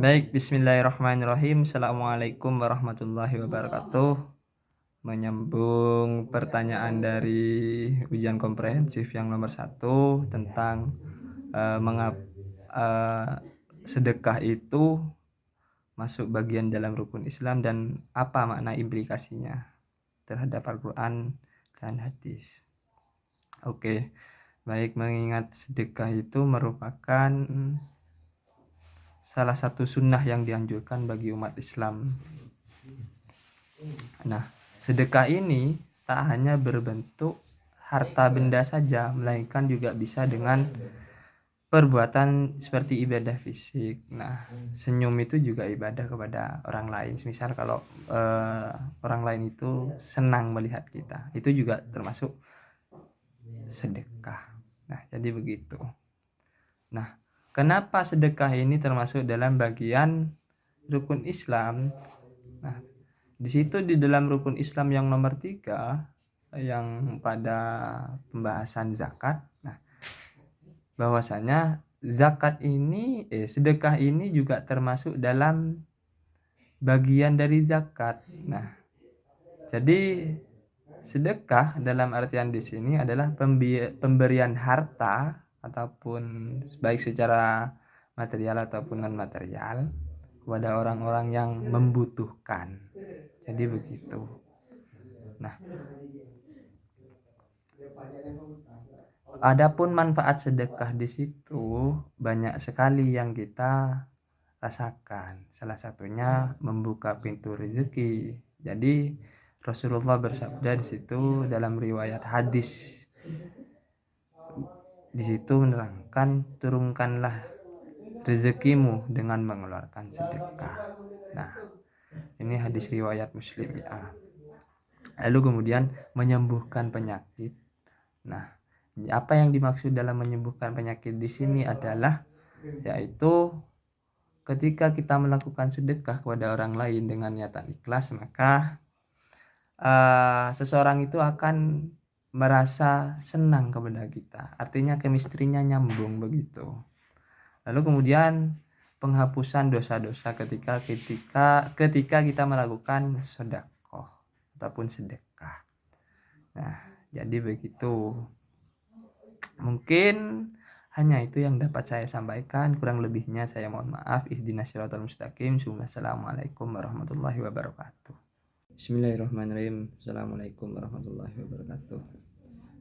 Baik, bismillahirrahmanirrahim. Assalamualaikum warahmatullahi wabarakatuh. Menyambung pertanyaan dari ujian komprehensif yang nomor 1 tentang mengapa sedekah itu masuk bagian dalam rukun Islam dan apa makna implikasinya terhadap Al-Quran dan hadis. Oke, baik, mengingat sedekah itu merupakan salah satu sunnah yang dianjurkan bagi umat Islam. Nah, sedekah ini tak hanya berbentuk harta benda saja, melainkan juga bisa dengan perbuatan seperti ibadah fisik. Nah, senyum itu juga ibadah kepada orang lain. Misal kalau orang lain itu senang melihat kita, itu juga termasuk sedekah. Nah, jadi begitu. Nah, kenapa sedekah ini termasuk dalam bagian rukun Islam? Nah, di situ di dalam rukun Islam yang nomor 3 yang pada pembahasan zakat. Nah, bahwasanya zakat ini sedekah ini juga termasuk dalam bagian dari zakat. Nah, jadi sedekah dalam artian di sini adalah pemberian harta ataupun baik secara material ataupun non material kepada orang-orang yang membutuhkan. Jadi begitu. Nah, adapun manfaat sedekah di situ banyak sekali yang kita rasakan. Salah satunya membuka pintu rezeki. Jadi Rasulullah bersabda di situ dalam riwayat hadis. Di situ menerangkan, turunkanlah rezekimu dengan mengeluarkan sedekah. Nah, ini hadis riwayat Muslim ya. Lalu kemudian menyembuhkan penyakit. Nah, apa yang dimaksud dalam menyembuhkan penyakit di sini adalah yaitu ketika kita melakukan sedekah kepada orang lain dengan niatan ikhlas, maka seseorang itu akan merasa senang kepada kita. Artinya chemistry-nya nyambung begitu. Lalu kemudian penghapusan dosa-dosa ketika kita melakukan sedekah ataupun sedekah. Nah, jadi begitu. Mungkin hanya itu yang dapat saya sampaikan. Kurang lebihnya saya mohon maaf. Ihdinas siratal mustaqim. Assalamualaikum warahmatullahi wabarakatuh. Bismillahirrahmanirrahim. Assalamualaikum warahmatullahi wabarakatuh.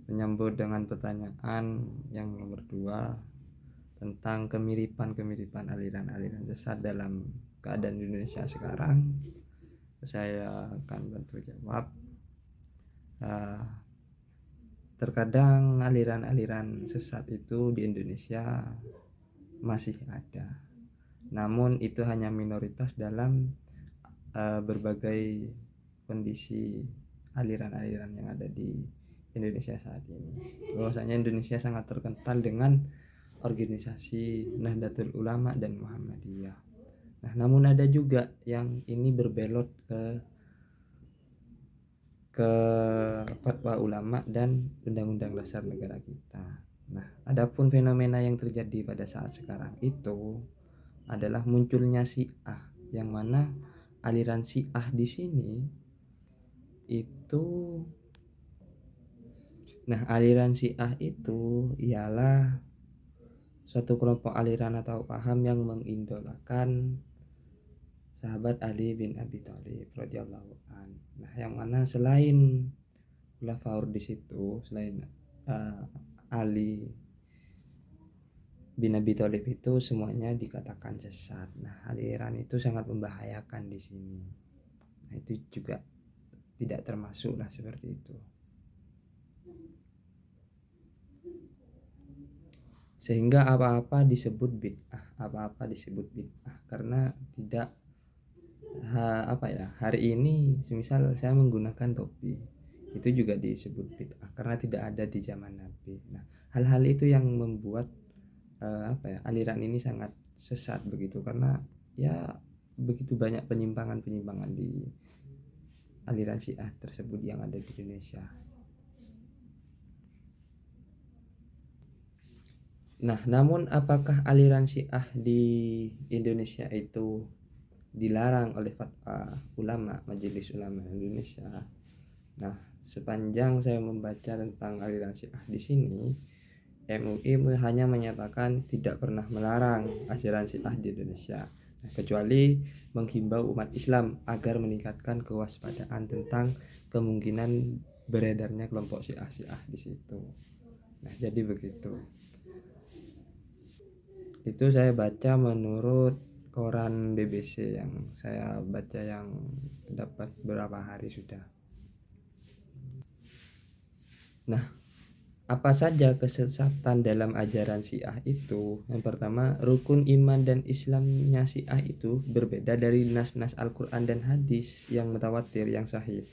Menyambut dengan pertanyaan yang nomor 2 tentang kemiripan aliran-aliran sesat dalam keadaan Indonesia sekarang, saya akan bantu jawab. Terkadang aliran-aliran sesat itu di Indonesia masih ada, namun itu hanya minoritas dalam berbagai kondisi aliran-aliran yang ada di Indonesia saat ini. Bahwasanya Indonesia sangat terkenal dengan organisasi Nahdlatul Ulama dan Muhammadiyah. Nah, namun ada juga yang ini berbelot ke fatwa ulama dan undang-undang dasar negara kita. Nah, adapun fenomena yang terjadi pada saat sekarang itu adalah munculnya Syiah, yang mana aliran Syiah di sini itu, aliran Syiah itu ialah suatu kelompok aliran atau paham yang mengidolakan sahabat Ali bin Abi Thalib radhiyallahu an. Nah, yang mana selain khulafaur di situ, selain Ali bin Abi Thalib itu semuanya dikatakan sesat. Nah, aliran itu sangat membahayakan di sini. Nah, itu juga tidak termasuk lah seperti itu. Sehingga apa-apa disebut bid'ah, karena tidak hari ini semisal saya menggunakan topi, itu juga disebut bid'ah karena tidak ada di zaman Nabi. Nah, hal-hal itu yang membuat aliran ini sangat sesat begitu, karena ya begitu banyak penyimpangan di aliran Syiah tersebut yang ada di Indonesia. Nah, namun apakah aliran Syiah di Indonesia itu dilarang oleh fatwa ulama Majelis Ulama Indonesia? Nah, sepanjang saya membaca tentang aliran Syiah di sini, MUI hanya menyatakan tidak pernah melarang ajaran Syiah di Indonesia. Nah, kecuali menghimbau umat Islam agar meningkatkan kewaspadaan tentang kemungkinan beredarnya kelompok Syiah di situ. Nah, jadi begitu. Itu saya baca menurut koran BBC yang saya baca, yang dapat beberapa hari sudah. Nah, apa saja kesesatan dalam ajaran Syiah itu? Yang pertama, rukun iman dan Islamnya Syiah itu berbeda dari nas-nas Al-Quran dan hadis yang mutawatir, yang sahih.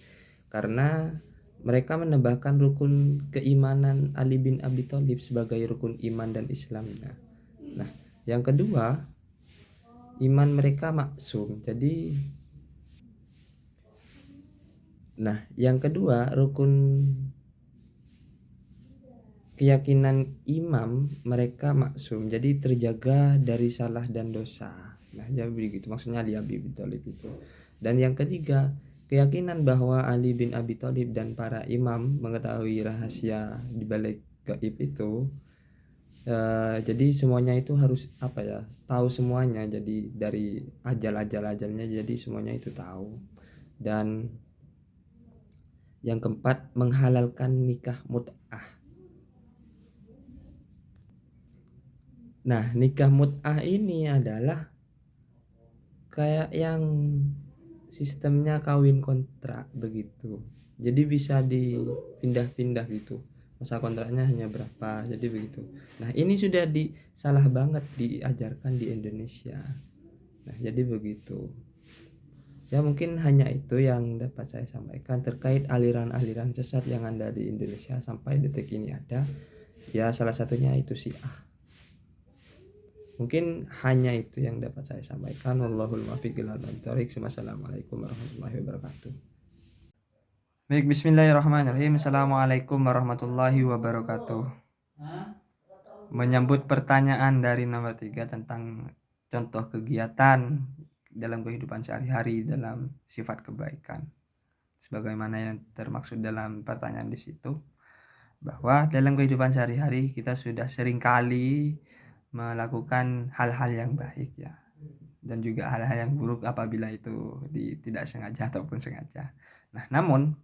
Karena mereka menambahkan rukun keimanan Ali bin Abi Thalib sebagai rukun iman dan Islamnya. Nah, yang kedua, iman mereka maksum. Yang kedua, rukun keyakinan imam mereka maksum, jadi terjaga dari salah dan dosa. Nah, jadi begitu maksudnya Ali bin Abi Thalib itu. Dan yang ketiga, keyakinan bahwa Ali bin Abi Thalib dan para imam mengetahui rahasia di balik gaib itu. Jadi semuanya itu harus tahu semuanya, jadi dari ajalnya, jadi semuanya itu tahu. Dan yang keempat, menghalalkan nikah mut'ah. Nah, nikah mut'ah ini adalah kayak yang sistemnya kawin kontrak begitu. Jadi bisa dipindah-pindah gitu. Masa kontraknya hanya berapa, jadi begitu. Nah, ini sudah salah banget diajarkan di Indonesia. Nah, jadi begitu. Ya, mungkin hanya itu yang dapat saya sampaikan terkait aliran-aliran sesat yang ada di Indonesia sampai detik ini ada. Ya, salah satunya itu Syiah. Mungkin hanya itu yang dapat saya sampaikan. Wallahul muwaffiq ila aqwamit thoriq. Wassalamualaikum warahmatullahi wabarakatuh. Baik, bismillahirrahmanirrahim. Assalamualaikum warahmatullahi wabarakatuh. Menyambut pertanyaan dari nomor 3 tentang contoh kegiatan dalam kehidupan sehari-hari dalam sifat kebaikan. Sebagaimana yang termaksud dalam pertanyaan di situ, bahwa dalam kehidupan sehari-hari kita sudah sering kali melakukan hal-hal yang baik ya, dan juga hal-hal yang buruk apabila itu tidak sengaja ataupun sengaja. Nah, namun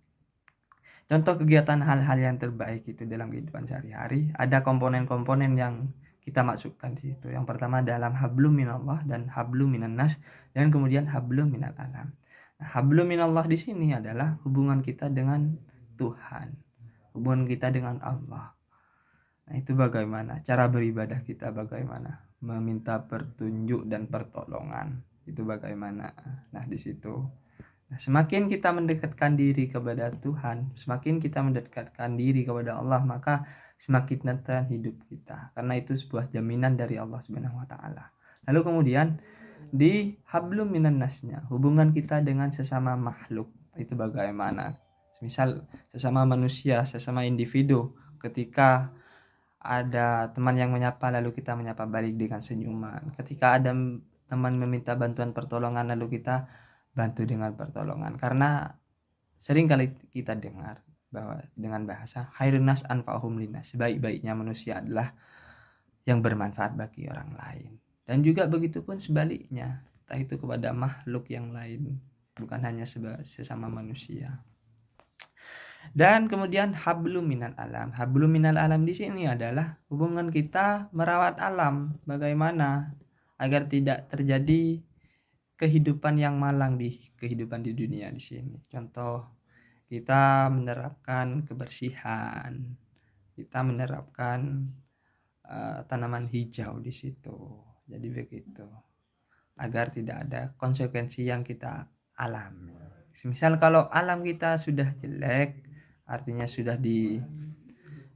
contoh kegiatan hal-hal yang terbaik itu dalam kehidupan sehari-hari ada komponen-komponen yang kita masukkan di situ. Yang pertama dalam hablum minallah dan hablum minannas, dan kemudian hablum minal alam. Nah, hablum minallah di sini adalah hubungan kita dengan Tuhan, hubungan kita dengan Allah. Nah, itu bagaimana cara beribadah kita, bagaimana meminta petunjuk dan pertolongan, itu bagaimana. Nah, di situ semakin kita mendekatkan diri kepada Tuhan, semakin kita mendekatkan diri kepada Allah, maka semakin tenang hidup kita, karena itu sebuah jaminan dari Allah Subhanahu wa taala. Lalu kemudian di hablum minan nasnya, hubungan kita dengan sesama makhluk itu bagaimana? Misal sesama manusia, sesama individu, ketika ada teman yang menyapa lalu kita menyapa balik dengan senyuman. Ketika ada teman meminta bantuan pertolongan lalu kita bantu dengan pertolongan. Karena sering kali kita dengar bahwa dengan bahasa khairun nas anfa'uhum linnas, sebaik-baiknya manusia adalah yang bermanfaat bagi orang lain. Dan juga begitu pun sebaliknya, entah itu kepada makhluk yang lain, bukan hanya sesama manusia. Dan kemudian hablum minal alam. Hablum minal alam di sini adalah hubungan kita merawat alam, bagaimana agar tidak terjadi kehidupan yang malang di kehidupan di dunia di sini. Contoh, kita menerapkan kebersihan, kita menerapkan tanaman hijau di situ. Jadi begitu, agar tidak ada konsekuensi yang kita alami. Misal kalau alam kita sudah jelek, artinya sudah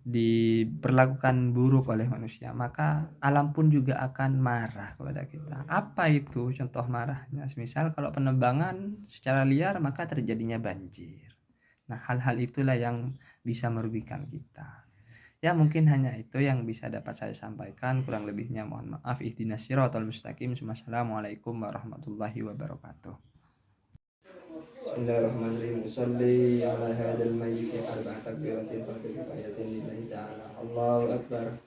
diperlakukan buruk oleh manusia, maka alam pun juga akan marah kepada kita. Apa itu contoh marahnya? Misal kalau penebangan secara liar, maka terjadinya banjir. Nah, hal-hal itulah yang bisa merugikan kita. Ya mungkin hanya itu yang bisa dapat saya sampaikan, kurang lebihnya mohon maaf. Ihdinas siratal mustaqim. Assalamualaikum warahmatullahi wabarakatuh. Bismillahirrahmanirrahim. Sholli ala hadal mayyit arba'a takbiratin ayatin lillahi ta'ala. Allahu akbar.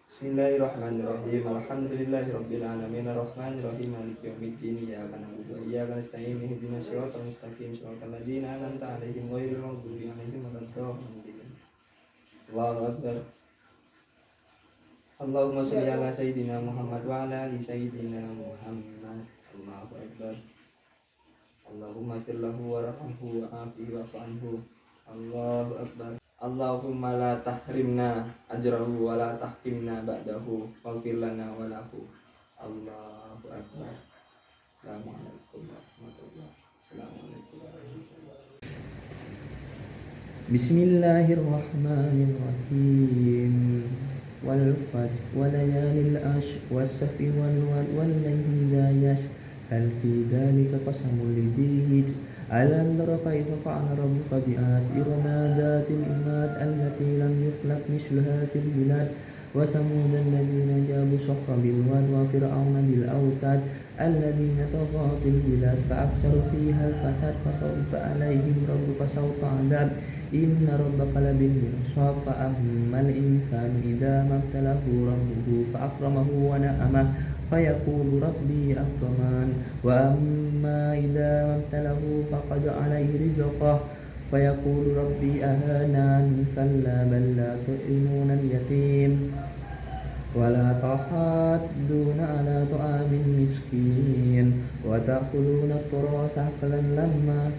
Bismillahirrahmanirrahim. Alhamdulillahirabbil alamin arrahmanirrahim maliki yaumiddin iyyaka na'budu wa iyyaka nasta'in ihdinas siratal mustaqim siratal ladzina an'amta 'alaihim ghairil maghdubi 'alaihim waladdallin. Allahu akbar. Allahumma sholli ala sayyidina Muhammad wa ala ali sayyidina Muhammad. Allahu akbar. Allahumma fir lahu warhamhu wa'afihi wa'fu anhu. Allahu akbar. Allahumma la tahrimna ajrahu wa la tahkimna ba'dahu waghfir lana wa lahu. Allahu akbar. Assalamualaikum warahmatullahi wabarakatuh. Bismillahirrahmanirrahim. Wal fajr wa layalil ashr was-safi wal layli idha yasr hal fi dhalika qasamul lidhij alam tara kayfa fa'ala rabbuka bi'ad irama dhatil imad allati lam yukhlaq mithluha fil bilad wa samud alladhina jabu sakhra bil wad wa fir'auna bil autad alladhina taghaw fil bilad fa aktsaru fiha al fasad fa sawfa alaihim rabbuka sawfa 'adab inna rabbaka labil mirsad fa ammal insanu idza mabtalahu rabbuhu fa akramahu wa na'ama fayaqulu rabbi akraman wa amma idza mabtalahu faqad alayhi rizqah fayaqulu rabbi ahanan kalla bal la tu'minuna al-yatim wa la tahadduna ala ta'amil miskin wa ta'kuluna at-turasa akalan lamma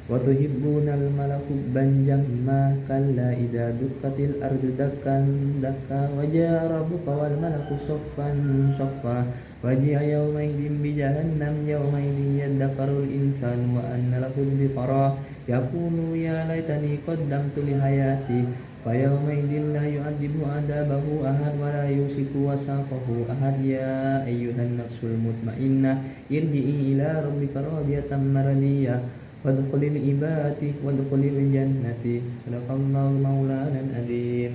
wa tuhibbuna al-mala hubban jamma kalla idza dukkatil ardu dakkan dakka wa jaa rabbuka wal malaku saffan saffa wa jaa yawma idzin bi jahannam yawma idzin yadhakkarul insanu wa anna lahu dhikra yaqulu ya laitani qaddamtu li hayati fa yawma idzin la yu'adzibu 'adabahu ahad wa la yusiku wasaqahu ahad ya ayyuhan nafsul mutmainnah irji'i ila rabbika radiyatan mardiyah wadkhulil ibati wadkhulil jannati sadaqallahu maulana al-azim.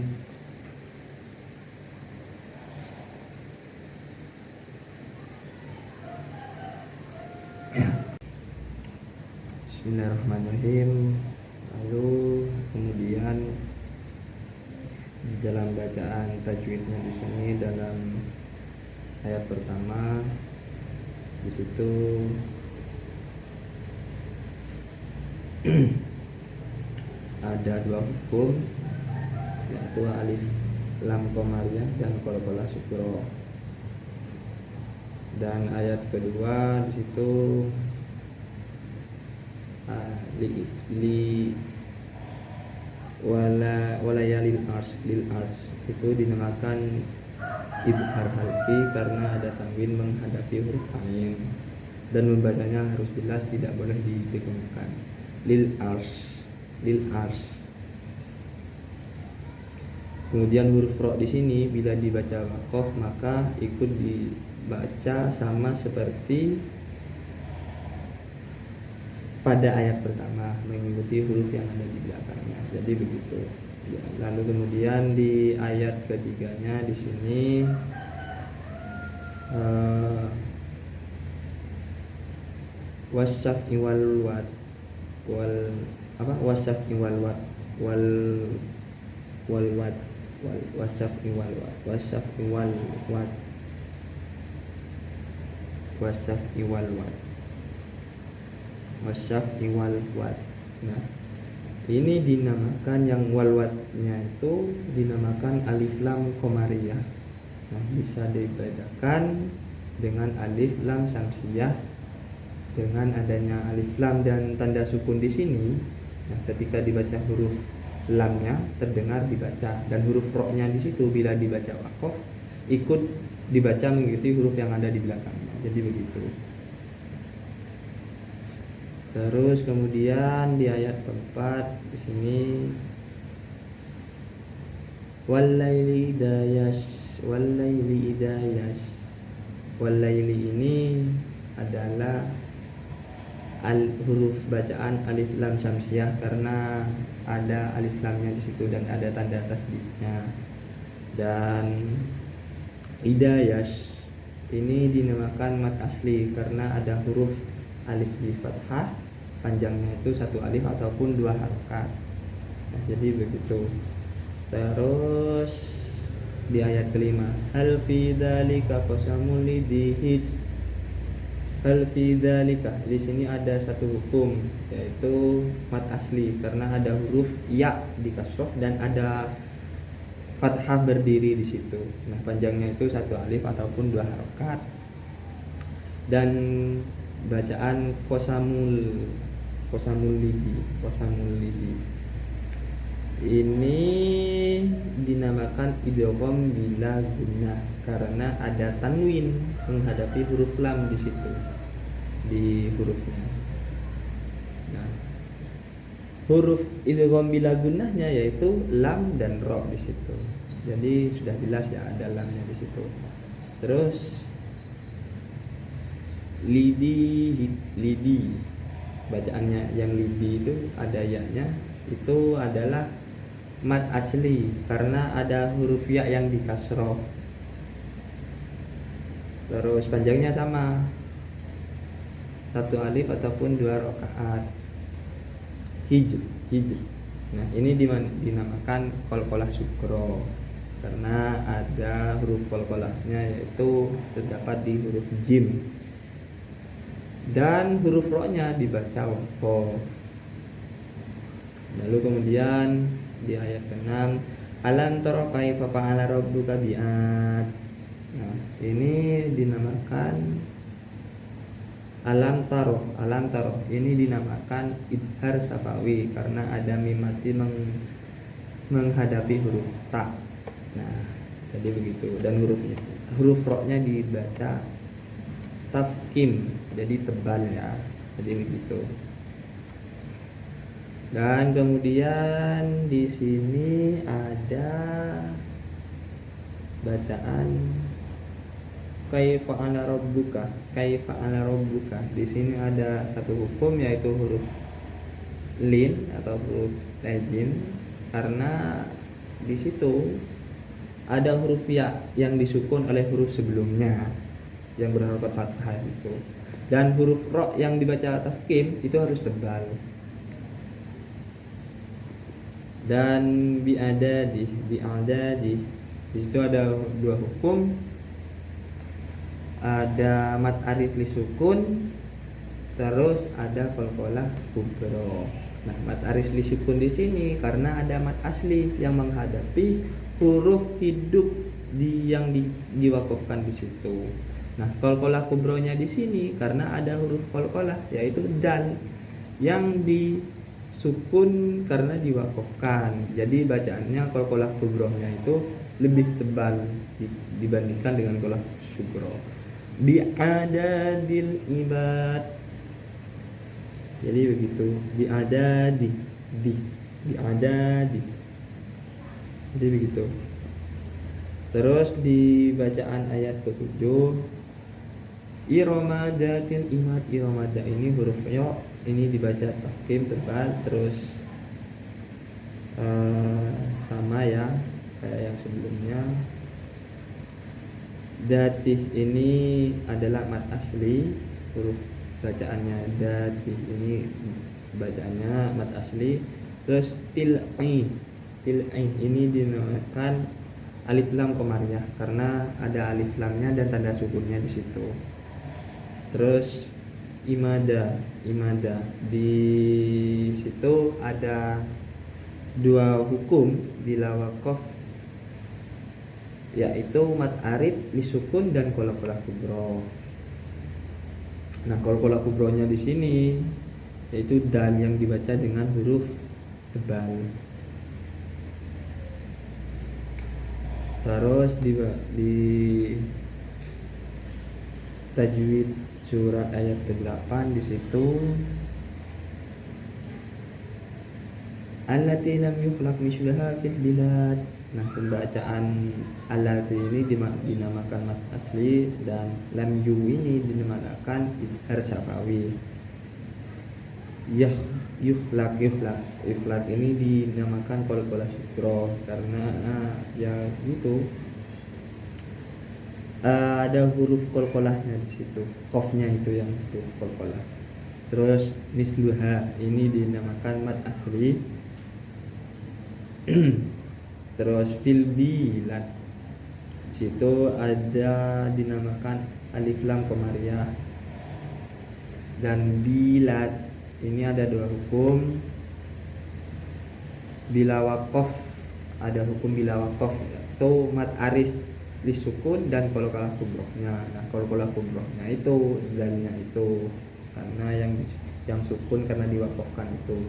Bismillahirrahmanirrahim. Lalu kemudian dalam bacaan tajwidnya di sini dalam ayat pertama di situ ada dua hukum, yaitu alif lam qamariyah dan qalqalah sukro. Dan ayat kedua di situ li walaya lil ars itu dinamakan idhar halqi karena ada tanwin menghadapi huruf ain dan membacanya harus jelas, tidak boleh didengungkan. Lil ars. Kemudian huruf ro di sini bila dibaca waqaf maka ikut dibaca sama seperti pada ayat pertama, mengikuti huruf yang ada di belakangnya. Jadi begitu. Ya, lalu kemudian di ayat ketiganya di sini wasyafi wal wad wal apa wasyafi wal wad wal wad wasyafi wal wad wasyafi wal wad wasyafi wal wad wasyafi wal wad. Nah, ini dinamakan yang wal wadnya itu dinamakan alif lam qamariyah. Nah, bisa dibedakan dengan alif lam syamsiyah. Dengan adanya alif lam dan tanda sukun di sini, nah ketika dibaca huruf lamnya terdengar dibaca, dan huruf ro-nya di situ bila dibaca waqaf ikut dibaca mengikuti huruf yang ada di belakangnya. Jadi begitu. Terus kemudian di ayat keempat di sini walaili idayas, walaili idayas. Walaili ini adalah huruf bacaan alif lam syamsiah karena ada alif lamnya di situ dan ada tanda tasdidnya. Dan idayash ini dinamakan mat asli karena ada huruf alif di fathah, panjangnya itu satu alif ataupun dua harokat. Nah, jadi begitu. Terus di ayat kelima, hal fi dzalika qasamul lidhi. Hal fi dzalika, di sini ada satu hukum yaitu mat asli karena ada huruf ya di kasroh dan ada fathah berdiri di situ. Nah, panjangnya itu satu alif ataupun dua harokat. Dan bacaan qasamul lidhi ini dinamakan idgham bila gunnah karena ada tanwin menghadapi huruf lam di situ di hurufnya. Nah, huruf idgham bila gunnahnya yaitu lam dan ro di situ. Jadi sudah jelas ya ada lamnya di situ. Terus lidi bacaannya yang lidi itu ada ya-nya, itu adalah mat asli karena ada huruf ya yang di kasroh. Terus panjangnya sama, satu alif ataupun dua rakaat. Hijr. Nah, ini dinamakan qalqalah sugro karena ada huruf qalqalahnya yaitu terdapat di huruf jim. Dan huruf ro-nya dibaca waqaf. Lalu kemudian di ayat ke-6, alam tara kaifa fa'ala rabbuka bi'ad. Nah, ini dinamakan alam taro. Ini dinamakan idhar safawi karena ada mimati menghadapi huruf ta. Nah, jadi begitu. Dan huruf ro-nya dibaca tafkim, jadi tebal ya. Jadi begitu. Dan kemudian di sini ada bacaan kaifa ana rabbuka. Di sini ada satu hukum yaitu huruf lin atau huruf lajim karena di situ ada huruf ya yang disukun oleh huruf sebelumnya yang berharokat fathah itu. Dan huruf ro yang dibaca tafkim itu harus tebal. Dan bi'adadi di situ ada dua hukum, ada mat arif li sukun, terus ada qalqalah kubro. Nah, mat arif li sukun di sini karena ada mat asli yang menghadapi huruf hidup yang diwakafkan di situ. Nah, qalqalah kubronya di sini karena ada huruf qalqalah yaitu dal yang disukun karena diwakafkan. Jadi bacaannya qalqalah kubronya itu lebih tebal dibandingkan dengan qalqalah sugro. Bi'adadil ibad. Jadi begitu, bi'adadi. Jadi begitu. Terus di bacaan ayat ke-7, iromadatil imad. Iromada ini huruf yo ini dibaca tafkim tebal. Terus sama ya kayak yang sebelumnya. Datih ini adalah mat asli, huruf bacaannya datih ini bacaannya mat asli. Terus til'in ini dinamakan alif lam komariah karena ada alif lamnya dan tanda sukunnya di situ. Terus imada di situ ada dua hukum bila waqaf yaitu mat arid lisukun dan qalqalah kubro. Nah, qalqalah kubronya di sini yaitu dal yang dibaca dengan huruf tebal. Terus di tajwid surat ayat ke-8 di situ allati lam yukhlaq mislaha fil bilad. Nah, pembacaan allati ini dinamakan mat asli dan lam yu ini dinamakan izhar safawi. Yah, yuhlak ini dinamakan qalqalah sughra karena ya itu ada huruf qalqalahnya di situ, qafnya itu yang huruf qalqalah. Terus misluha ini dinamakan mad asli. Terus fil bilad situ ada dinamakan alif lam qamariyah. Dan bilad ini ada dua hukum. Bila waqaf ada hukum bila waqaf itu mad aris disukun dan qalqalah kubrohnya. Nah, qalqalah kubrohnya itu dalnya itu karena yang sukun karena diwakafkan itu.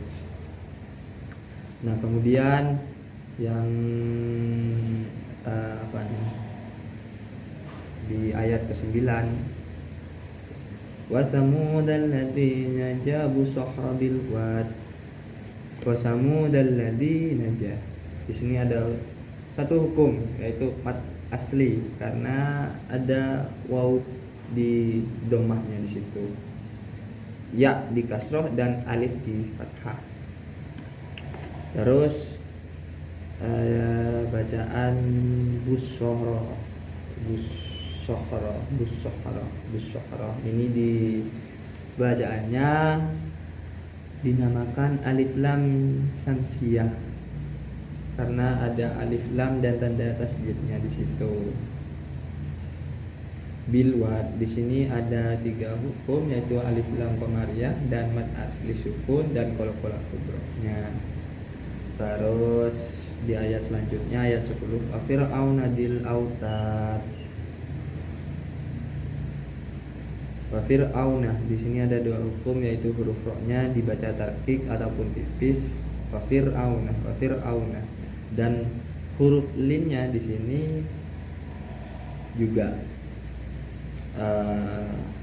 Nah, kemudian yang apa nih di ayat ke-9, wa samudal ladzina jabu sahra bil wad, wa samudal ladzina ja. Di sini ada satu hukum yaitu mad asli karena ada waw di domahnya di situ, ya di kasroh dan alif di fathah. Terus bacaan busohro ini di bacaannya dinamakan alif lam samsiyah karena ada alif lam dan tanda tasdidnya di situ. Bilwad di sini ada 3 hukum yaitu alif lam qamariyah dan mad asli sukun dan qalqalah kubrohnya. Terus di ayat selanjutnya ayat 10, Fir'auna dil autad. Fir'auna di sini ada 2 hukum yaitu huruf ro-nya dibaca tarkik ataupun tipis. Fir'auna dan huruf linnya di sini juga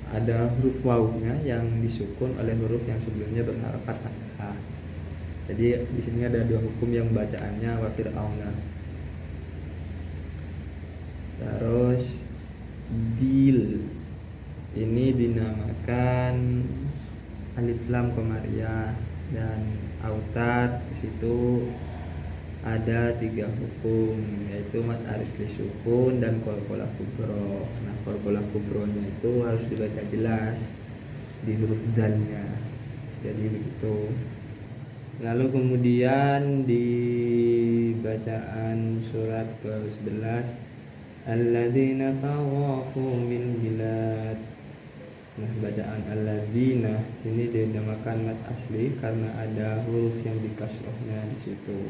ada huruf wawnya yang disukun oleh huruf yang sebelumnya berharokat fathah. Jadi di sini ada 2 hukum yang bacaannya wa fir'auna. Terus bil ini dinamakan alif lam qamariyah dan autad di situ ada 3 hukum yaitu mad aris li sukun dan qalqalah kubro. Nah, qalqalah kubronya itu harus dibaca jelas di huruf dalnya. Jadi begitu. Lalu kemudian di bacaan surat ke-11 alladzina tawafu min bilad. Nah, bacaan alladzina ini dinamakan mad asli karena ada huruf yang dikasrohnya di situ.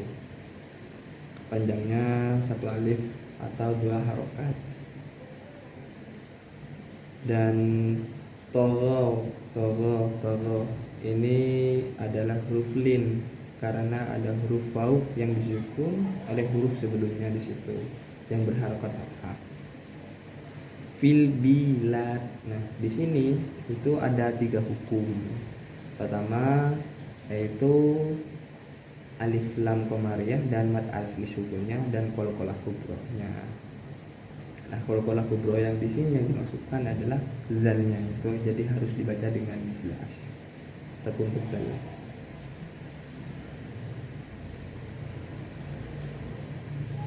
Panjangnya 1 alif atau 2 harokat. Dan toro ini adalah huruf lin karena ada huruf waw yang disukun oleh huruf sebelumnya di situ yang berharokat fathah. Fil bilad. Nah, di sini itu ada 3 hukum. Pertama yaitu alif lam qamariyah dan mad asli sukunnya dan qalqalah kubrohnya. Nah, qalqalah kubro yang di sini yang dimasukkan adalah zalnya itu, jadi harus dibaca dengan jelas. Tertutup dal.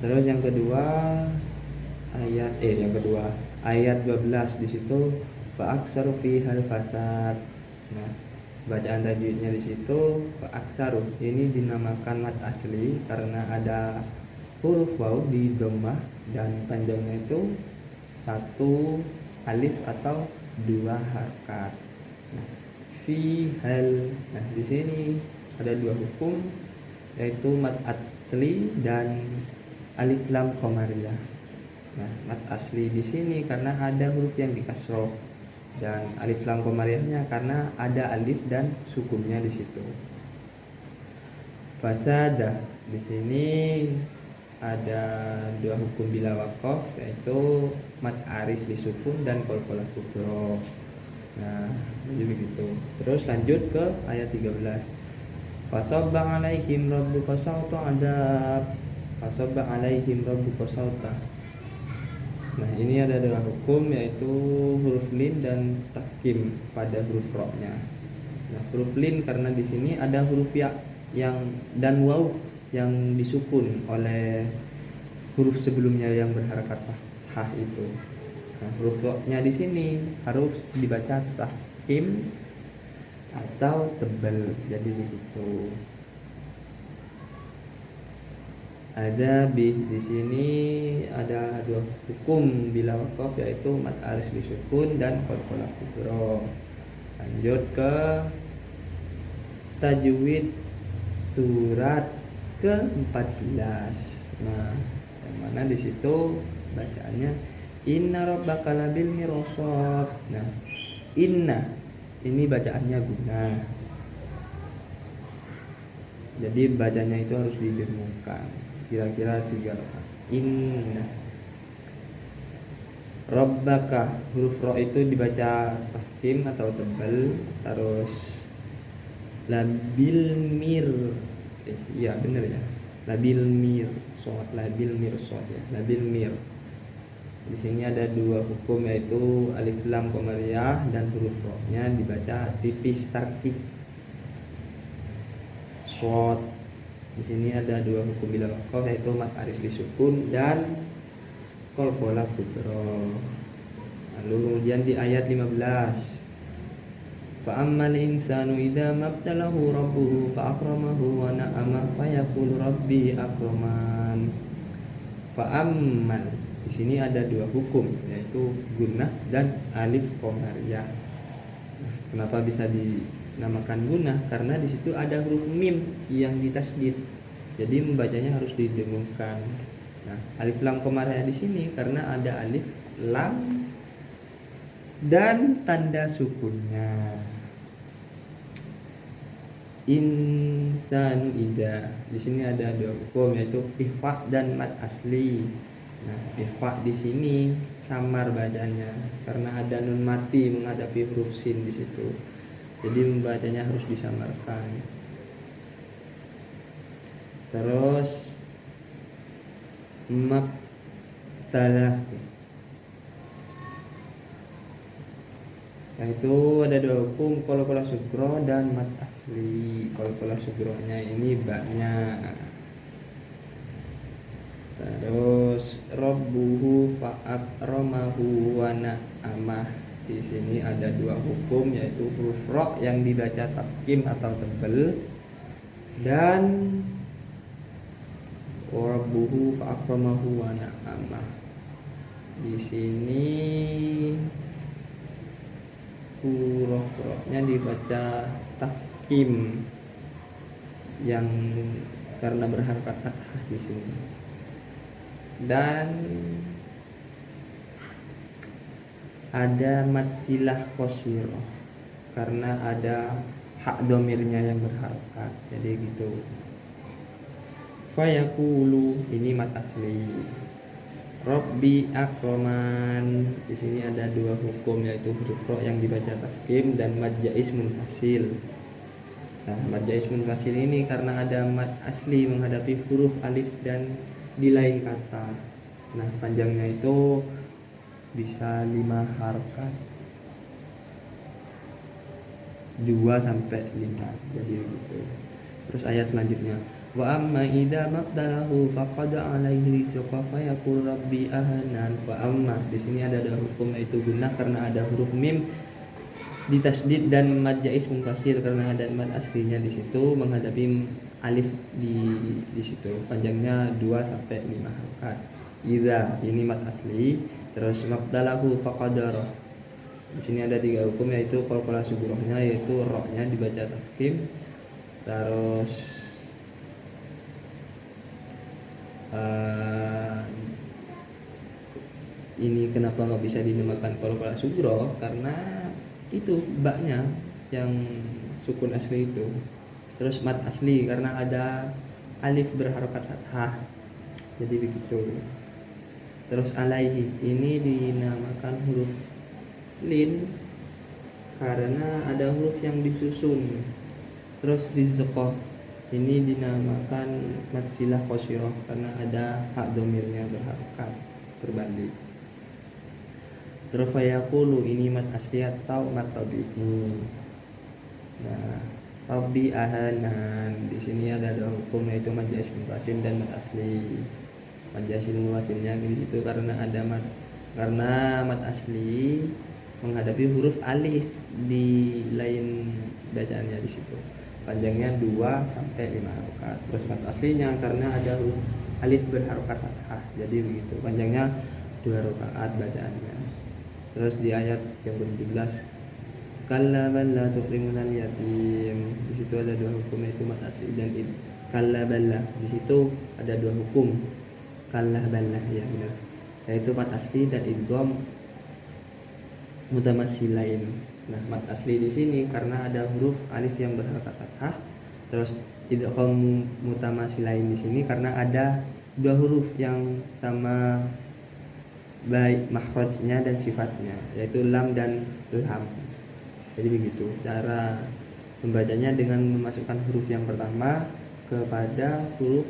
Terus yang kedua ayat 12 di situ fa'aksaru fihal fasad. Nah, bacaan tajwidnya di situ fa'aksaru ini dinamakan mad asli karena ada huruf waw di dhammah dan panjangnya itu 1 alif atau 2 harokat. Nah, fihal. Nah, di sini ada 2 hukum yaitu mad asli dan alif lam qamariyah. Nah, mad asli di sini karena ada huruf yang dikasroh dan alif lam qamariyahnya karena ada alif dan sukunnya di situ. Fasada di sini ada 2 hukum bila waqaf yaitu mad aris disukun dan qalqalah kubro. Nah, jadi begitu. Terus lanjut ke ayat 13. Fasabba alaihim rabbuka sawta adab. Fasabba alaihim rabbuka sawta. Nah, ini ada 2 hukum yaitu huruf lin dan taskim pada huruf ro-nya. Nah, huruf lin karena di sini ada huruf ya yang dan waw yang disukun oleh huruf sebelumnya yang berharakat fathah itu. Nah, huruf ro-nya di sini harus dibaca tafkhim atau tebal. Jadi begitu. Ada di sini ada dua hukum bila wakaf, yaitu mat alis disukun dan qalqalah kubra. Lanjut ke tajwid surat ke-14. Nah, yang mana di situ bacaannya inna rabbaka labil mirsad. Nah, inna ini bacaannya gunnah. Jadi bacanya itu harus didengungkan. Kira-kira 3 rakaat. Inna rabbaka, huruf ro itu dibaca tafkhim atau tebal. Terus labil mir, iya bener ya, labil mir shod, labil mir shod ya, labil mir. Di sini ada dua hukum, yaitu alif lam qamariyah dan huruf ro-nya dibaca tipis tarkib shod. Di sini ada dua hukum bila wakaf, yaitu mat aris disukun dan qalqalah kubra. Lalu kemudian di ayat 15, fa ammal insanu idza mabtalahu rabbuhu fa akramahu wa na'ama fa yaqulu rabbi akraman. Fa ammal di sini ada dua hukum, yaitu gunnah dan alif qamariyah. Kenapa bisa dinamakan gunnah? Karena di situ ada huruf mim yang ditasdid. Jadi membacanya harus didengungkan. Nah, alif lam qamariyah di sini karena ada alif lam dan tanda sukunnya. Insan ida di sini ada dua hukum, yaitu ikhfa dan mat asli. Nah, ikhfa di sini samar bacanya karena ada nun mati menghadapi huruf sin di situ. Jadi membacanya harus disamarkan. Terus mabtalah, yaitu ada dua hukum, qalqalah sugro dan mat asli. Qalqalah sugronya ini baknya. Terus rabbuhu fa'akramahu wa na'amah. Di sini ada dua hukum, yaitu huruf ro yang dibaca tafkhim atau tebal dan rabbuhu fa'akramahu wa na'amah. Di sini huruf ro-nya dibaca tafkhim yang karena berharakat fathah di sini. Dan ada mat silah qasirah karena ada hak domirnya yang berharakat. Jadi gitu. Fayaqulu ini mat asli. Rabbi akraman. Di sini ada dua hukum, yaitu huruf ro yang dibaca tafkhim dan mad jaiz munfasil. Nah, mad jaiz munfasil ini karena ada mat asli menghadapi huruf alif dan di lain kata. Nah, panjangnya itu bisa 5 harakat, 2 sampai 5. Jadi begitu. Terus ayat selanjutnya, wa amma idza mabtalahu faqad alaihi rizqa fa yaqul rabbi ahanan. Wa amma di sini ada hukum, yaitu gunnah karena ada huruf mim ditasdid dan mad jaiz munfasil karena ada mad aslinya di situ menghadapi alif di situ. Panjangnya 2 sampai 5 harakat. Idza ini mad asli. Terus mabtalahu faqadara. Di sini ada 3 hukum, yaitu qalqalah sugrohnya, yaitu ro-nya dibaca tafkhim. Terus ini kenapa nggak bisa dinamakan qalqalah sugro? Karena itu baknya yang sukun asli itu. Terus mat asli karena ada alif berharakat fathah. Jadi begitu. Terus alaihi ini dinamakan huruf lin karena ada huruf yang disusun. Terus rizqah ini dinamakan mat silah qasirah karena ada hak domirnya berharakat terbalik. Terus fayaqulu ini mat asli atau mat tabi'i. Nah, Rabbi ahanan di sini ada dua hukum yaitu mad jaiz munfasil dan mad asli. Mad jaiz munfasilnya di situ karena mad asli menghadapi huruf alif di lain bacaannya di situ. Panjangnya 2 sampai 5 harokat. Terus mad aslinya karena ada huruf alif berharokat fathah. Jadi begitu. Panjangnya 2 rakaat bacaannya. Terus di ayat yang ke-17 kalla balla tukrimunal yatim. Di situ ada dua hukum yaitu mad asli dan id. Kalla balla di situ ada dua hukum. Kalla balla ya benar. Yaitu mad asli dan idgham mutamatsilain. Nah, mad asli di sini karena ada huruf alif yang berharokat fathah. Terus idgham mutamatsilain di sini karena ada dua huruf yang sama baik makhrajnya dan sifatnya, yaitu lam dan lam. Jadi begitu cara membacanya dengan memasukkan huruf yang pertama kepada huruf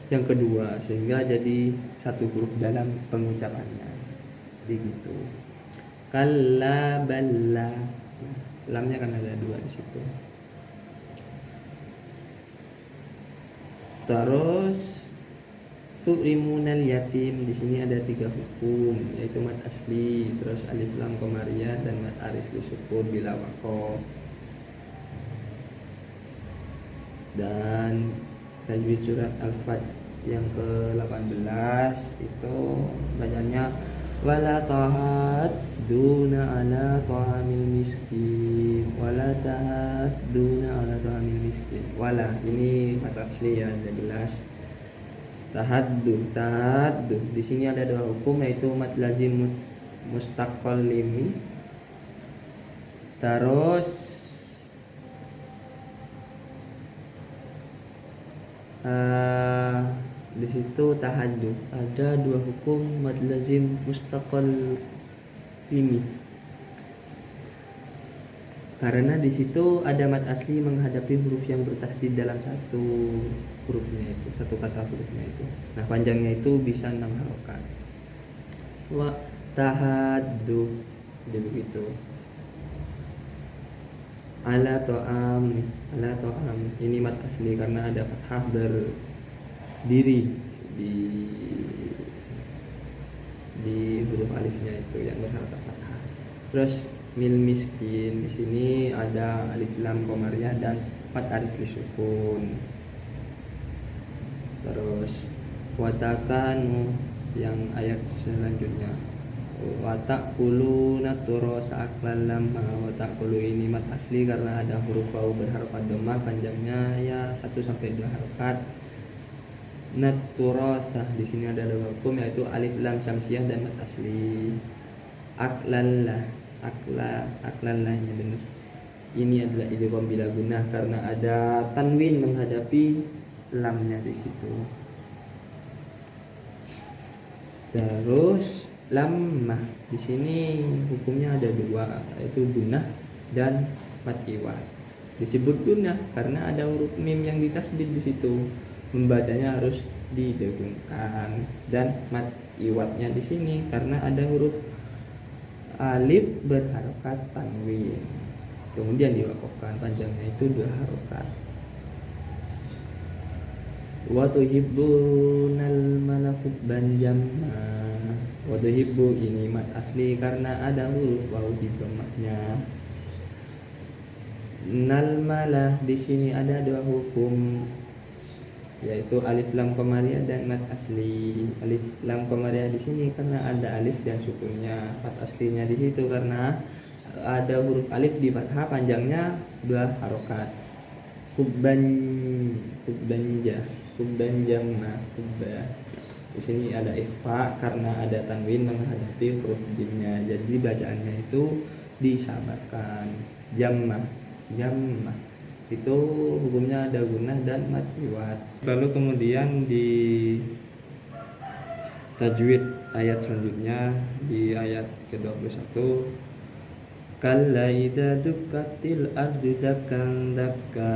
yang kedua sehingga jadi satu huruf dalam pengucapannya. Begitu. Kalla balla. Lamnya kan ada 2 di situ. Terus tu'rimunal yatim di sini ada 3 hukum yaitu mad asli, terus alif lam qamariyah dan mad aris disukun bila waqaf. Dan tajwid surat Al-Fat yang ke-18 itu bacanya wala tahat duna ala ta'amil miskin, wala tahat duna ala ta'amil miskin. Wala ini mad asli ya, jelas. Tahadduh di sini ada 2 hukum yaitu mad lazim mustaqallimi. Terus di situ tahadduh ada 2 hukum mad lazim mustaqallimi karena di situ ada mad asli menghadapi huruf yang bertasdid dalam satu hurufnya itu, satu kata hurufnya itu. Nah, panjangnya itu bisa 6 harokat. Wa tahadduh jadi begitu. Ala to'am ini mad asli karena ada fathah berdiri di huruf alifnya itu yang berharokat fathah. Terus mil miskin di sini ada alif lam qamariyah dan mad aris disukun. Terus watakanu yang ayat selanjutnya watakulu naturosa aklan lamma. Watakulu ini mad asli karena ada huruf waw berharokat dhammah, panjangnya ya 1 sampai 2 harokat. Naturosa di sini ada 2 hukum yaitu alif lam syamsiyah dan mad asli. Aklallah aklallahnya benar. Ini adalah idgham bila gunnah karena ada tanwin menghadapi lamnya di situ. Terus lammah di sini hukumnya ada 2 yaitu gunnah dan mad iwad. Disebut gunnah karena ada huruf mim yang ditasdid di situ, membacanya harus didengungkan. Dan mad iwadnya di sini karena ada huruf alif berharokat tanwin kemudian diwakafkan, panjangnya itu 2 harokat. Wa tuhibbunal malakubban jamma. Wa tuhibbu ini mad asli karena ada huruf waw di dhammahnya. Nal malah di sini ada 2 hukum yaitu alif lam qamariyah dan mad asli. Alif lam qamariyah di sini karena ada alif dan sukunnya. Mad aslinya di situ karena ada huruf alif di fathah, panjangnya 2 harokat. Kubban jamma kubba. Di sini ada ikhfa karena ada tanwin menghadapi huruf jinnya. Jadi bacaannya itu disabarkan. Jamma itu hukumnya ada gunnah dan mad iwad. Lalu kemudian di tajwid ayat selanjutnya di ayat ke-21 kalla idza dukkatil ardu dakkan dakka.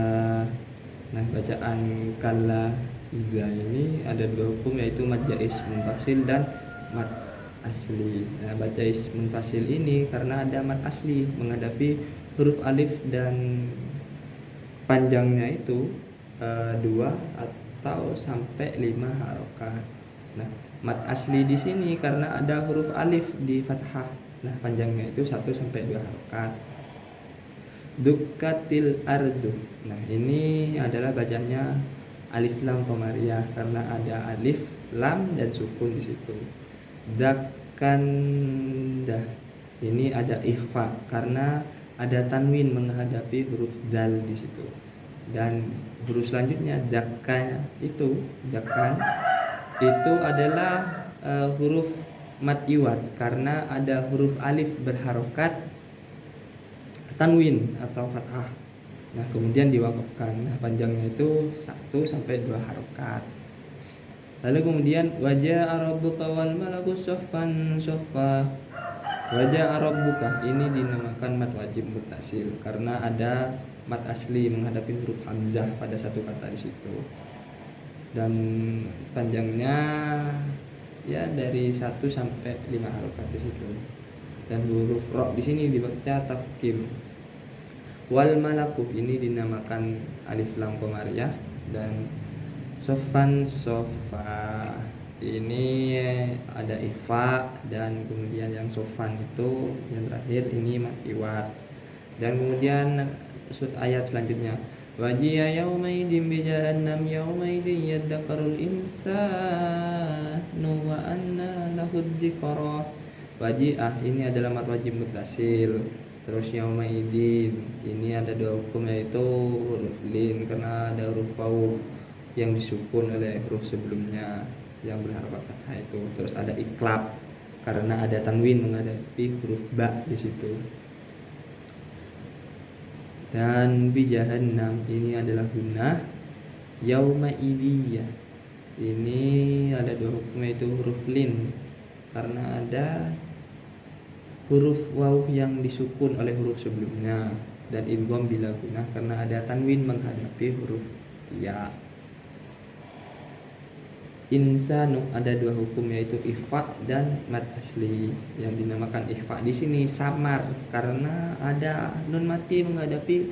Nah, bacaan kalla idza ini ada 2 hukum yaitu mad jaiz munfasil dan mad asli. Nah, baca ismun fasil ini karena ada mat asli menghadapi huruf alif dan panjangnya itu 2 atau sampai 5 harokat. Nah, mat asli di sini karena ada huruf alif di fathah. Nah, panjangnya itu 1 sampai 2 harokat. Dukkatil ardu. Nah, ini adalah bacanya alif lam komariah karena ada alif, lam dan sukun di situ. Dakanda. Ini ada ikhfa karena ada tanwin menghadapi huruf dal di situ. Dan huruf selanjutnya dakan itu adalah huruf mat iwad karena ada huruf alif berharokat tanwin atau fathah. Nah, kemudian diwakafkan. Nah, panjangnya itu 1 sampai 2 harokat. Lalu kemudian wajah rabbuka wal malaku soffan soffa. Wajah rabbuka ini dinamakan mat wajib muttasil karena ada mat asli menghadapi huruf hamzah pada satu kata di situ. Dan panjangnya ya dari 1 sampai 5 harokat di situ. Dan huruf ro di sini dibaca tafkhim. Wal malaku ini dinamakan alif lam komariah dan sofan sofa ini ada ikhfa dan kemudian yang sofan itu yang terakhir ini mat iwad. Dan kemudian ayat selanjutnya wajiya yaumaidin bi jahannam yaumaidin yadzakarul insanu wa anna lahu dzikra. Wajiah ini adalah mat wajib muttasil. Terus yaumaidin ini ada 2 hukum yaitu huruf lin karena ada huruf waw yang disukun oleh huruf sebelumnya yang berharokat fathah itu. Terus ada iklab karena ada tanwin menghadapi huruf ba di situ. Dan bi jahannam ini adalah gunnah. Yaumaidiyah ini ada 2 hukum yaitu huruf lin karena ada huruf waw yang disukun oleh huruf sebelumnya, dan idgham bila gunnah karena ada tanwin menghadapi huruf ya. Insanu ada 2 hukum yaitu ikhfa dan mat asli. Yang dinamakan ikhfa di sini samar karena ada nun mati menghadapi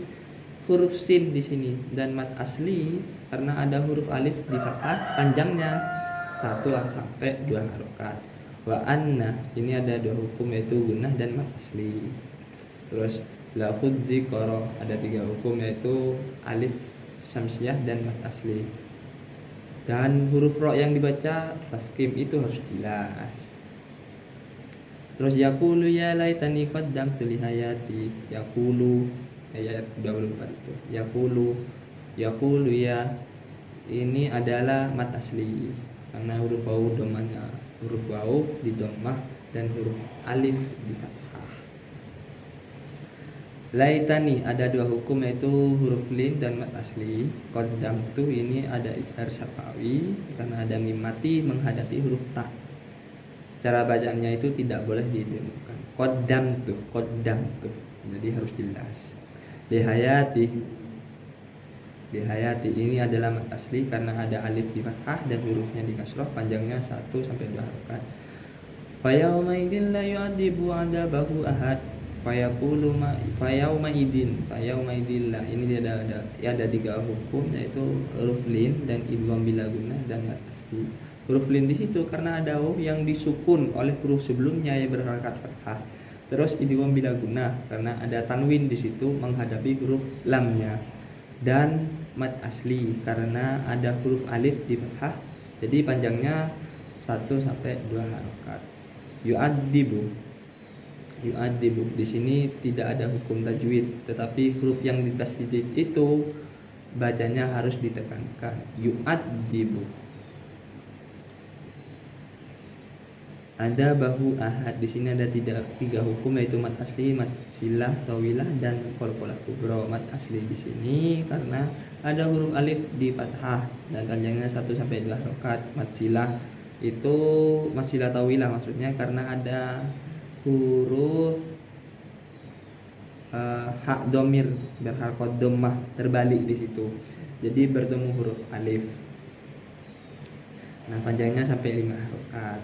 huruf sin di sini, dan mat asli karena ada huruf alif di fathah panjangnya 1 sampai 2 harokat. Wa anna ini ada 2 hukum yaitu gunnah dan mat asli. Terus lafudz dzikra ada 3 hukum yaitu alif samsiyah dan mat asli. Dan huruf ro yang dibaca tafkhim itu harus jelas. Terus yaqulu ya laitani qaddamtu li hayati. Yaqulu ayat 24 itu. Yaqulu ya ini adalah mat asli karena huruf waw domanya huruf waw di dhammah dan huruf alif di fathah. Laitani ada 2 hukum yaitu huruf lin dan mat asli. Qaddamtu ini ada izhar syafawi karena ada mim mati menghadapi huruf ta. Cara bacaannya itu tidak boleh didengungkan. Qaddamtu jadi harus jelas. Lihayati ini adalah mat asli karena ada alif di fathah dan hurufnya di kasroh, panjangnya 1 sampai 2 harokat. Fayaumaidin la yu'adibu 'adabahu ahad. Fayaumaidin lah ini ada 3 hukum yaitu huruf lin dan idgham bila gunnah dan mat asli. Huruf lin di situ karena ada waw yang disukun oleh huruf sebelumnya yang berharokat fathah. Terus idgham bila gunnah karena ada tanwin di situ menghadapi huruf lamnya. Dan mat asli karena ada huruf alif di fathah, jadi panjangnya 1 sampai 2 harokat. Yu'adzibu di sini tidak ada hukum tajwid, tetapi huruf yang ditasydid itu bacanya harus ditekankan. Yu'adzibu. Ada bahu ahad di sini ada 3 hukum yaitu mat asli, mat silah, tawilah dan qalqalah kubra. Mat asli di sini karena ada huruf alif di fathah dan panjangnya 1 sampai 2 harokat. Mat silah itu mat silah tawilah maksudnya karena ada huruf hak domir berharokat dhammah terbalik di situ. Jadi bertemu huruf alif. Nah, panjangnya sampai 5 harokat.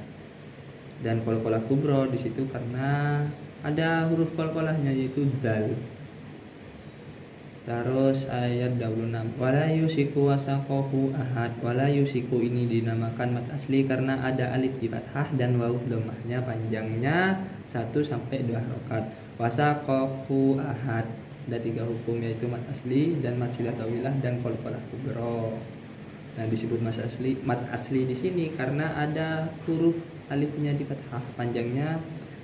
Dan qalqalah kubro di situ karena ada huruf qalqalahnya yaitu dal. Terus ayat 26, wala yusiku wasaqahu ahad. Wala yusiku ini dinamakan mad asli karena ada alif di fathah dan waw dhammahnya, panjangnya 1 sampai 2 harokat. Wasaqahu ahad, ada 3 hukum yaitu mad asli dan mad silah tawilah dan qalqalah kubro. Nah, disebut mad asli di sini karena ada huruf alifnya di fathah, panjangnya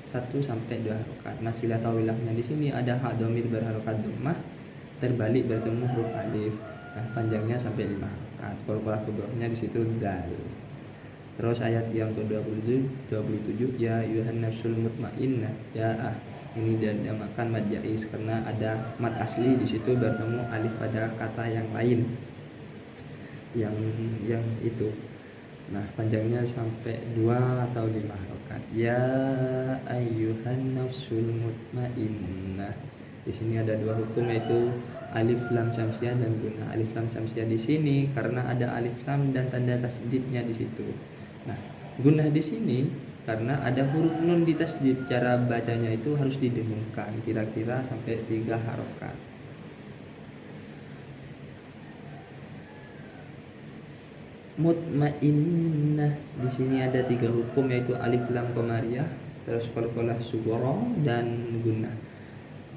1 sampai 2 harokat. Mad silah tawilahnya di sini ada ha dhamir berharokat dhammah terbalik bertemu huruf alif. Nah, panjangnya sampai 5 harokat. Qalqalah kubrohnya di situ dal. Terus ayat yang ke-27 ya ayuhan nafsul mutmainnah ya ini dinamakan mad jaiz karena ada mad asli di situ bertemu alif pada kata yang lain. Yang itu. Nah, panjangnya sampai 2 atau 5 harokat. Ya ayyuhan nafsul mutmainnah. Di sini ada 2 hukum yaitu alif lam syamsiah dan gunnah. Alif lam syamsiah di sini karena ada alif lam dan tanda tasdidnya di situ. Nah, gunnah di sini karena ada huruf nun di tasdid. Cara bacanya itu harus didengungkan kira-kira sampai 3 harokat. Mutmainnah di sini ada 3 hukum yaitu alif lam qamariyah, terus qalqalah sughra dan gunnah.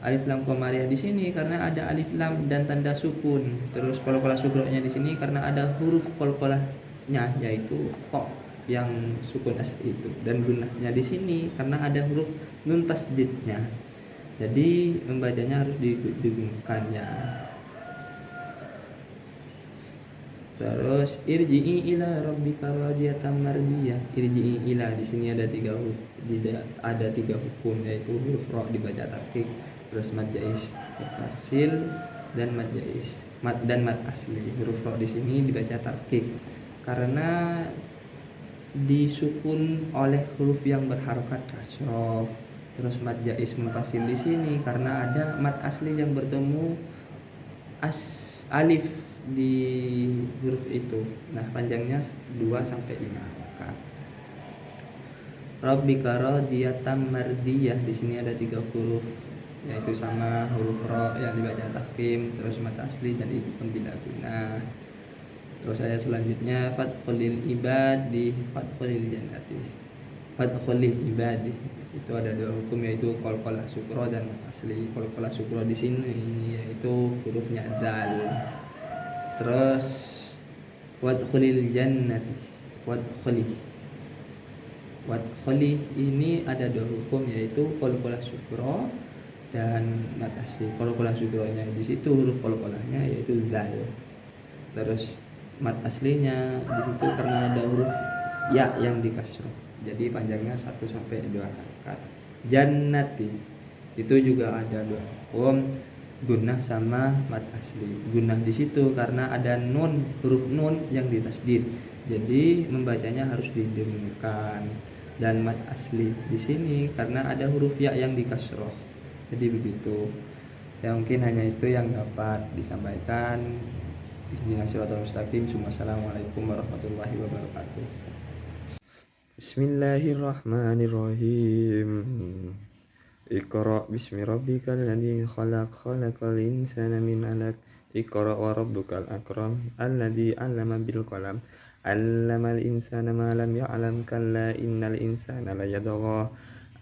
Alif lam qamariyah di sini karena ada alif lam dan tanda sukun. Terus qalqalah sughra-nya di sini karena ada huruf qalqalahnya yaitu ta yang sukun asli itu. Dan gunnahnya di sini karena ada huruf nun tasdidnya. Jadi membacanya harus didengungkannya. Terus irji'i ila rabbika radiyatan mardiyah. Irji'i ila di sini ada 3 hukum yaitu huruf ra dibaca tarqiq, terus mad jaiz mutasil dan mad jaiz dan mad asli. Huruf ra di sini dibaca tarqiq karena disukun oleh huruf yang berharokat kasroh. Terus mad jaiz mutasil di sini karena ada mad asli yang bertemu alif di huruf itu. Nah, panjangnya 2 sampai 5 harokat. Rabbika radiyatan mardiyah di sini ada 3 huruf yaitu sama huruf ra yang dibaca tahkim, terus mad asli dan itu pun bila gunnah. Terus ayat selanjutnya fadkhulil ibadi fadkhulil jannati. Fadkhulil ibadi itu ada 2 hukum yaitu qalqalah sughra dan mad asli. Qalqalah sughra di sini yaitu hurufnya dzal. Terus wadkhulil jannati wadkhuli ini ada 2 hukum yaitu qalqalah sughra dan mad asli. Qalqalah sughra-nya di situ huruf qalqalahnya yaitu zal. Terus mad aslinya di situ karena ada huruf ya yang dikasroh. Jadi panjangnya 1 sampai 2 harokat. Jannati itu juga ada 2 hukum, gunnah sama mad asli. Gunnah di situ karena ada nun, huruf nun yang ditasdid. Jadi membacanya harus didengungkan. Dan mad asli di sini karena ada huruf ya yang dikasroh. Jadi begitu. Ya mungkin hanya itu yang dapat disampaikan. Ihdinas siratal mustaqim. Wassalamualaikum warahmatullahi wabarakatuh. Bismillahirrahmanirrahim. Iqra bismi rabbikal ladzi khalaq khalaqal insana min 'alaq. Iqra wa rabbukal akram alladzi 'allama bil qalam 'allamal insana ma lam ya'lam kalla innal insana layadgha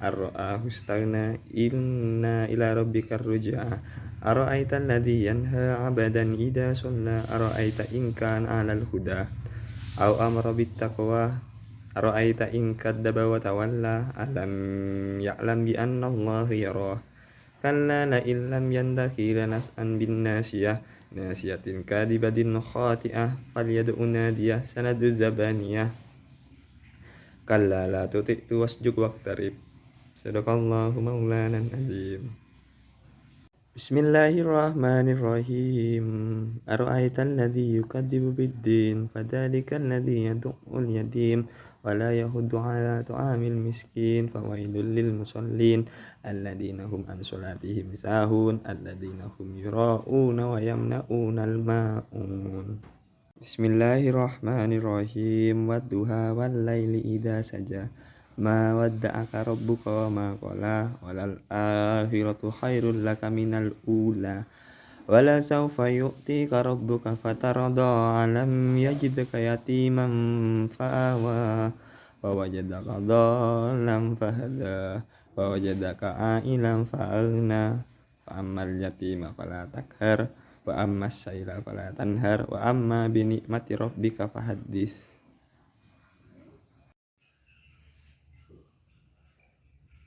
ar-ra'ahu istaghna inna ila rabbikar ruj'a ara'aita alladzi yanha 'abdan idza shalla ara'aita in kana 'alal huda aw amara bit taqwa ara'aita in kadzdzaba wa tawalla alam ya'lam bi anna Allah yarah kalla la illam yantahi lanas'an bin nasiyah nasiyatin kadibatin khati'ah falyad'u nadiyah sanadu zabaniyah kalla la tuti'tu wasjud waqtarib. Sadaqallahu maulana azim. Bismillahirrahmanirrahim. Ara'aital ladzi yukadzibu bid-din fadzalikal ladzi yad'ul yatim wa la yahuddu 'ala ta'amil miskin fawailul lil musallin alladzina hum an sholatihim sahun alladzina hum yura'una wa yamna'unal ma'un. Bismillahirrahmanirrahim. Wadduha wal laili idza saja ma wadda'aka rabbuka wa ma qala walal akhiratu khairul laka minal ula wala sawfa yu'tika rabbuka fatarda alam yajidka yatiman fa'awa wa wajadaka dhallan fahada wa wajadaka a'ilan fa'aghna fa ammal yatima fala takhar wa ammas saila fala tanhar wa amma bi ni'mati rabbika fahaddits.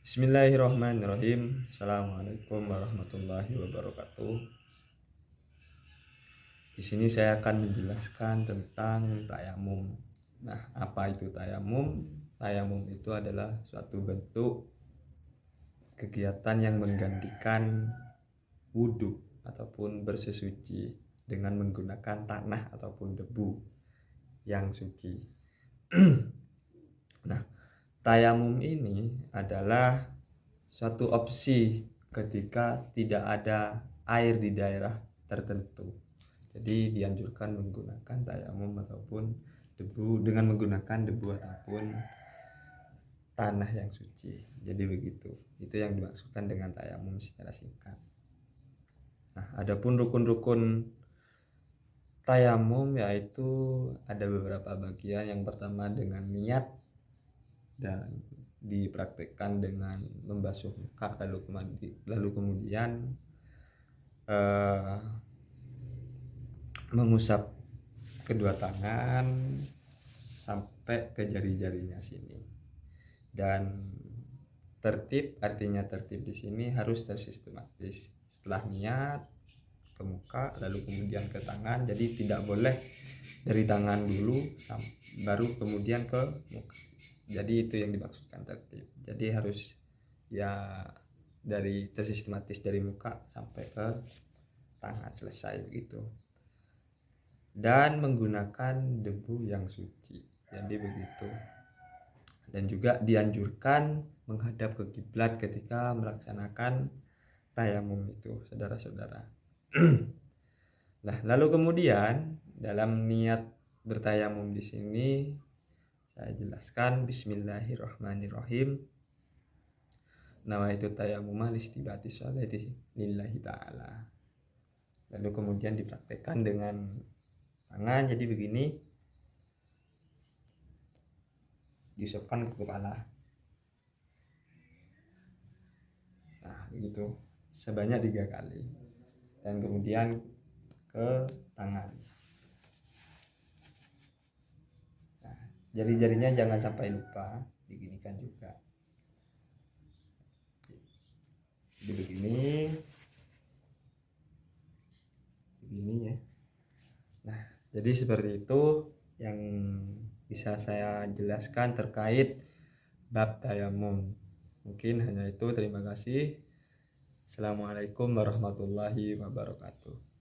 Bismillahirrahmanirrahim. Assalamualaikum warahmatullahi wabarakatuh. Di sini saya akan menjelaskan tentang tayamum. Nah, apa itu tayamum? Tayamum itu adalah suatu bentuk kegiatan yang menggantikan wudhu ataupun bersesuci dengan menggunakan tanah ataupun debu yang suci. Nah, tayamum ini adalah suatu opsi ketika tidak ada air di daerah tertentu. Jadi dianjurkan menggunakan tayamum ataupun debu dengan menggunakan debu ataupun tanah yang suci. Jadi begitu. Itu yang dimaksudkan dengan tayamum secara singkat. Nah, adapun rukun-rukun tayamum yaitu ada beberapa bagian. Yang pertama dengan niat dan dipraktikkan dengan membasuh muka lalu kemudian mengusap kedua tangan sampai ke jari-jarinya sini. Dan tertib, artinya tertib di sini harus tersistematis. Setelah niat ke muka lalu kemudian ke tangan, jadi tidak boleh dari tangan dulu baru kemudian ke muka. Jadi itu yang dimaksudkan tertib. Jadi harus ya dari tersistematis dari muka sampai ke tangan, selesai begitu. Dan menggunakan debu yang suci. Jadi begitu. Dan juga dianjurkan menghadap ke kiblat ketika melaksanakan tayamum itu, saudara-saudara. Nah, lalu kemudian dalam niat bertayamum di sini saya jelaskan bismillahirrahmanirrahim. Nawaitu tayammuma listibati sholati lillahi ta'ala. Lalu kemudian dipraktekkan dengan tangan, jadi begini, diusapkan ke kepala. Nah, begitu sebanyak 3 kali. Dan kemudian ke tangan. Nah, jari-jarinya jangan sampai lupa, diginikan juga. Jadi begini ya. Nah, jadi seperti itu yang bisa saya jelaskan terkait bab tayamum. Mungkin hanya itu. Terima kasih. Assalamualaikum warahmatullahi wabarakatuh.